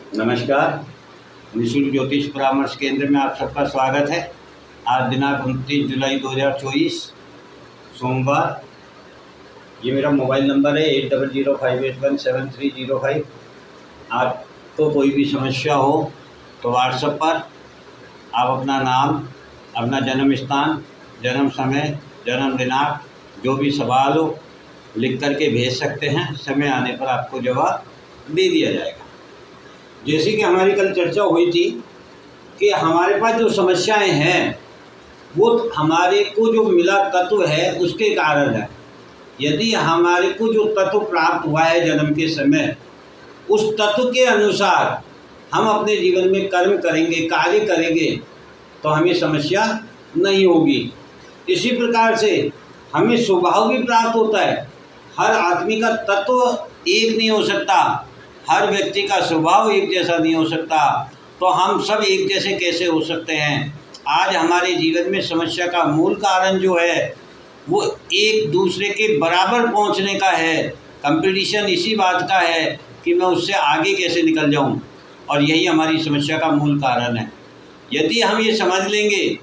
नमस्कार। निःशुल्क ज्योतिष परामर्श केंद्र में आप सबका स्वागत है। आज दिनांक 29 जुलाई 2024 सोमवार। ये मेरा मोबाइल नंबर है 8005817305। आपको कोई भी समस्या हो तो व्हाट्सएप पर आप अपना नाम, अपना जन्म स्थान, जन्म समय, जन्म दिनांक, जो भी सवाल हो लिख करके भेज सकते हैं। समय आने पर आपको जवाब दे दिया जाएगा। जैसे कि हमारी कल चर्चा हुई थी कि हमारे पास जो समस्याएं हैं वो हमारे को जो मिला तत्व है उसके कारण है। यदि हमारे को जो तत्व प्राप्त हुआ है जन्म के समय, उस तत्व के अनुसार हम अपने जीवन में कर्म करेंगे, कार्य करेंगे, तो हमें समस्या नहीं होगी। इसी प्रकार से हमें स्वभाव भी प्राप्त होता है। हर आदमी का तत्व एक नहीं हो सकता, हर व्यक्ति का स्वभाव एक जैसा नहीं हो सकता, तो हम सब एक जैसे कैसे हो सकते हैं। आज हमारे जीवन में समस्या का मूल कारण जो है वो एक दूसरे के बराबर पहुंचने का है। कंपटीशन इसी बात का है कि मैं उससे आगे कैसे निकल जाऊं, और यही हमारी समस्या का मूल कारण है। यदि हम ये समझ लेंगे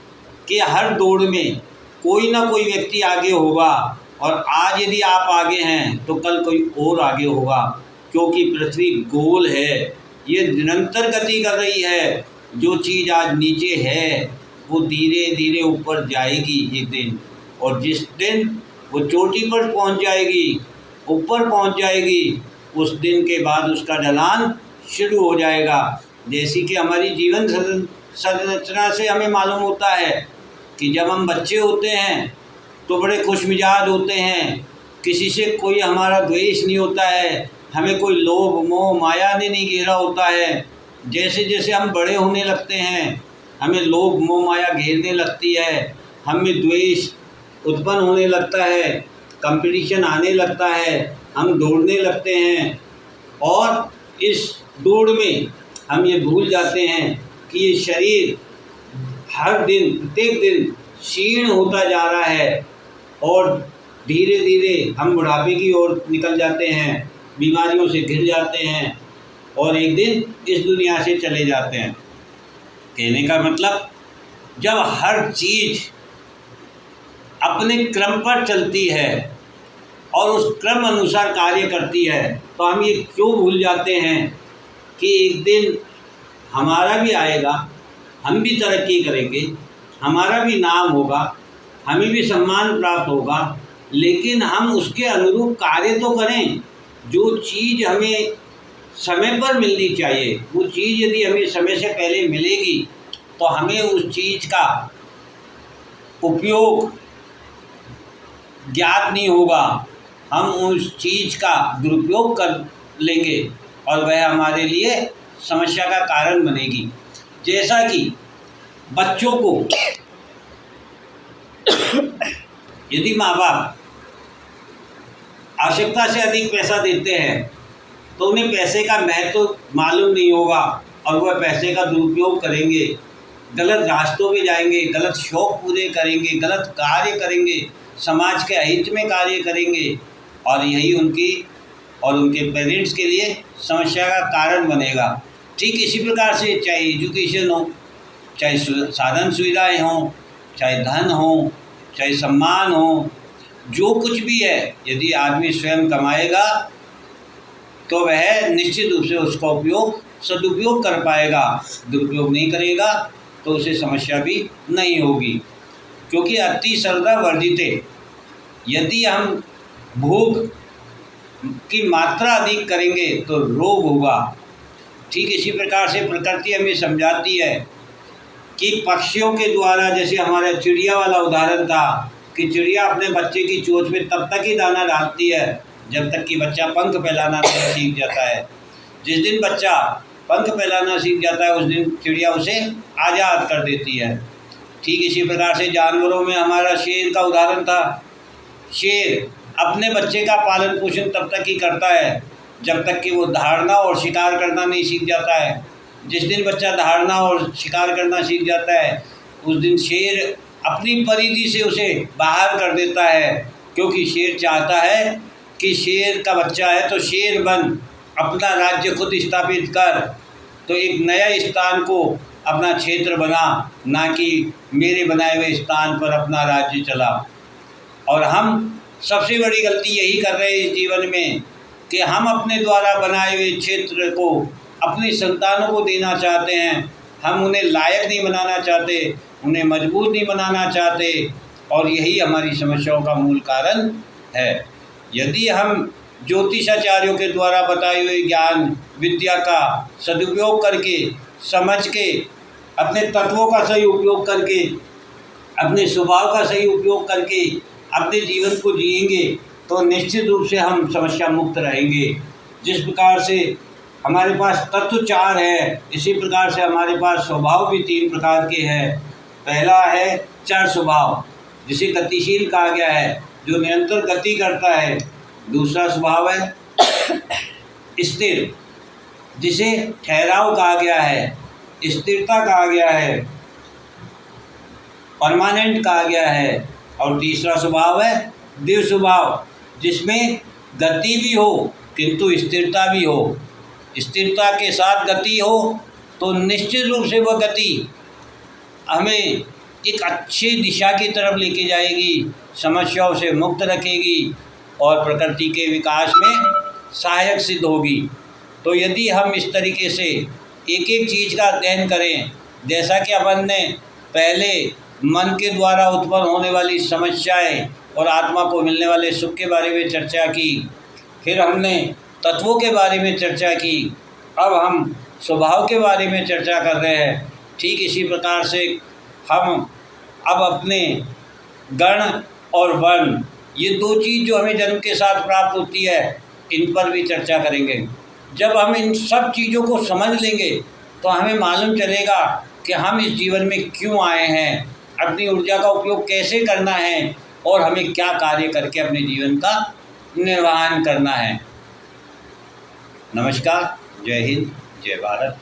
कि हर दौड़ में कोई ना कोई व्यक्ति आगे होगा, और आज यदि आप आगे हैं तो कल कोई और आगे होगा, क्योंकि पृथ्वी गोल है, ये निरंतर गति कर रही है। जो चीज़ आज नीचे है वो धीरे धीरे ऊपर जाएगी एक दिन, और जिस दिन वो चोटी पर पहुंच जाएगी, ऊपर पहुंच जाएगी, उस दिन के बाद उसका ढलान शुरू हो जाएगा। जैसे कि हमारी जीवन संरचना से हमें मालूम होता है कि जब हम बच्चे होते हैं तो बड़े खुशमिजाज होते हैं, किसी से कोई हमारा द्वेष नहीं होता है, हमें कोई लोभ मोह माया ने नहीं घेरा होता है। जैसे जैसे हम बड़े होने लगते हैं हमें लोभ मोह माया घेरने लगती है, हमें द्वेष उत्पन्न होने लगता है, कंपटीशन आने लगता है, हम दौड़ने लगते हैं, और इस दौड़ में हम ये भूल जाते हैं कि ये शरीर हर दिन प्रत्येक दिन क्षीण होता जा रहा है, और धीरे धीरे हम बुढ़ापे की ओर निकल जाते हैं, बीमारियों से घिर जाते हैं, और एक दिन इस दुनिया से चले जाते हैं। कहने का मतलब, जब हर चीज़ अपने क्रम पर चलती है और उस क्रम अनुसार कार्य करती है, तो हम ये क्यों भूल जाते हैं कि एक दिन हमारा भी आएगा, हम भी तरक्की करेंगे, हमारा भी नाम होगा, हमें भी सम्मान प्राप्त होगा, लेकिन हम उसके अनुरूप कार्य तो करें। जो चीज़ हमें समय पर मिलनी चाहिए, वो चीज़ यदि हमें समय से पहले मिलेगी तो हमें उस चीज़ का उपयोग ज्ञात नहीं होगा, हम उस चीज़ का दुरुपयोग कर लेंगे और वह हमारे लिए समस्या का कारण बनेगी। जैसा कि बच्चों को यदि माँ बाप आवश्यकता से अधिक पैसा देते हैं तो उन्हें पैसे का महत्व मालूम नहीं होगा, और वह पैसे का दुरुपयोग करेंगे, गलत रास्तों में जाएंगे, गलत शौक पूरे करेंगे, गलत कार्य करेंगे, समाज के हित में कार्य करेंगे, और यही उनकी और उनके पेरेंट्स के लिए समस्या का कारण बनेगा। ठीक इसी प्रकार से चाहे एजुकेशन हो, चाहे साधन सुविधाएँ हों, चाहे धन हो, चाहे सम्मान हो, जो कुछ भी है, यदि आदमी स्वयं कमाएगा तो वह निश्चित रूप से उसका उपयोग सदुपयोग कर पाएगा। दुरुपयोग नहीं करेगा तो उसे समस्या भी नहीं होगी, क्योंकि अति श्रद्धा वर्जिते, यदि हम भोग की मात्रा अधिक करेंगे तो रोग होगा। ठीक इसी प्रकार से प्रकृति हमें समझाती है कि पक्षियों के द्वारा, जैसे हमारा चिड़िया वाला उदाहरण था कि चिड़िया अपने बच्चे की चोंच में तब तक ही दाना डालती है जब तक कि बच्चा पंख फैलाना नहीं सीख जाता है। जिस दिन बच्चा पंख फैलाना सीख जाता है उस दिन चिड़िया उसे आज़ाद कर देती है। ठीक इसी प्रकार से जानवरों में हमारा शेर का उदाहरण था। शेर अपने बच्चे का पालन पोषण तब तक ही करता है जब तक कि वो धारना और शिकार करना नहीं सीख जाता है। जिस दिन बच्चा धारना और शिकार करना सीख जाता है उस दिन शेर अपनी परिधि से उसे बाहर कर देता है, क्योंकि शेर चाहता है कि शेर का बच्चा है तो शेर बन, अपना राज्य खुद स्थापित कर, तो एक नया स्थान को अपना क्षेत्र बना, ना कि मेरे बनाए हुए स्थान पर अपना राज्य चला। और हम सबसे बड़ी गलती यही कर रहे हैं इस जीवन में कि हम अपने द्वारा बनाए हुए क्षेत्र को अपनी संतानों को देना चाहते हैं। हम उन्हें लायक नहीं बनाना चाहते, उन्हें मजबूत नहीं बनाना चाहते, और यही हमारी समस्याओं का मूल कारण है। यदि हम ज्योतिषाचार्यों के द्वारा बताए हुए ज्ञान विद्या का सदुपयोग करके, समझ के, अपने तत्वों का सही उपयोग करके, अपने स्वभाव का सही उपयोग करके अपने जीवन को जिएंगे तो निश्चित रूप से हम समस्या मुक्त रहेंगे। जिस प्रकार से हमारे पास तत्व 4 है, इसी प्रकार से हमारे पास स्वभाव भी 3 प्रकार के हैं। पहला है चर स्वभाव, जिसे गतिशील कहा गया है, जो निरंतर गति करता है। दूसरा स्वभाव है स्थिर, जिसे ठहराव कहा गया है, स्थिरता कहा गया है, परमानेंट कहा गया है। और तीसरा स्वभाव है दृढ़ स्वभाव, जिसमें गति भी हो किंतु स्थिरता भी हो। स्थिरता के साथ गति हो तो निश्चित रूप से वह गति हमें एक अच्छी दिशा की तरफ लेके जाएगी, समस्याओं से मुक्त रखेगी और प्रकृति के विकास में सहायक सिद्ध होगी। तो यदि हम इस तरीके से एक एक चीज़ का अध्ययन करें, जैसा कि अपन ने पहले मन के द्वारा उत्पन्न होने वाली समस्याएं और आत्मा को मिलने वाले सुख के बारे में चर्चा की, फिर हमने तत्वों के बारे में चर्चा की, अब हम स्वभाव के बारे में चर्चा कर रहे हैं। ठीक इसी प्रकार से हम अब अपने गण और वर्ण, ये 2 चीज़ जो हमें जन्म के साथ प्राप्त होती है, इन पर भी चर्चा करेंगे। जब हम इन सब चीज़ों को समझ लेंगे तो हमें मालूम चलेगा कि हम इस जीवन में क्यों आए हैं, अपनी ऊर्जा का उपयोग कैसे करना है और हमें क्या कार्य करके अपने जीवन का निर्वहन करना है। नमस्कार, जय हिंद, जय भारत।